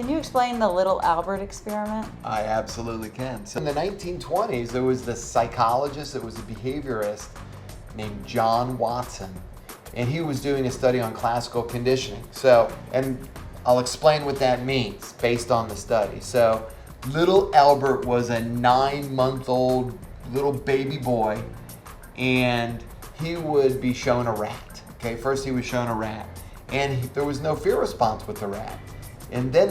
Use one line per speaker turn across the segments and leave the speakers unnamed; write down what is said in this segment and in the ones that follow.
Can you explain the little Albert experiment?
I absolutely can. So in the 1920s, there was this psychologist that was a behaviorist named John Watson, and he was doing a study on classical conditioning. So, and I'll explain what that means based on the study. So, little Albert was a 9-month-old little baby boy, and he would be shown a rat. Okay, first he was shown a rat, and there was no fear response with the rat. And then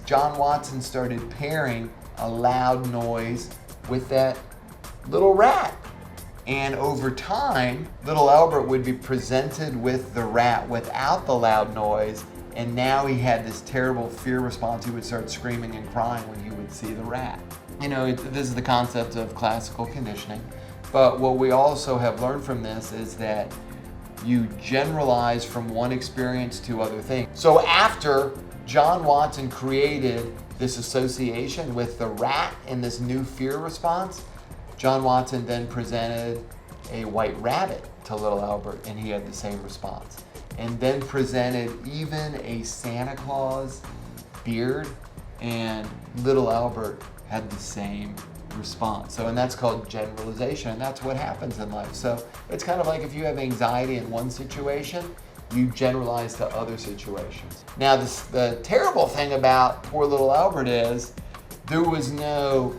John Watson started pairing a loud noise with that little rat. And over time, little Albert would be presented with the rat without the loud noise, and now he had this terrible fear response. He would start screaming and crying when he would see the rat. You know, this is the concept of classical conditioning. But what we also have learned from this is that you generalize from one experience to other things. So after John Watson created this association with the rat and this new fear response, John Watson then presented a white rabbit to little Albert, and he had the same response. And then presented even a Santa Claus beard, and little Albert had the same response. So, and that's called generalization, and that's what happens in life. So it's kind of like if you have anxiety in one situation, you generalize to other situations. Now, the terrible thing about poor little Albert is there was no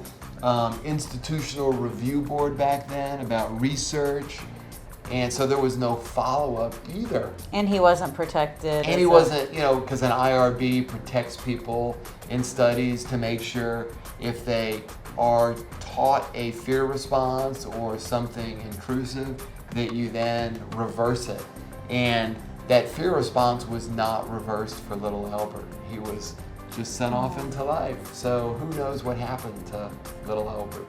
institutional review board back then about research, and so there was no follow-up either.
And he wasn't protected.
And he wasn't, you know, because an IRB protects people in studies to make sure if they are taught a fear response or something intrusive, that you then reverse it. And that fear response was not reversed for little Albert. He was just sent off into life. So who knows what happened to little Albert.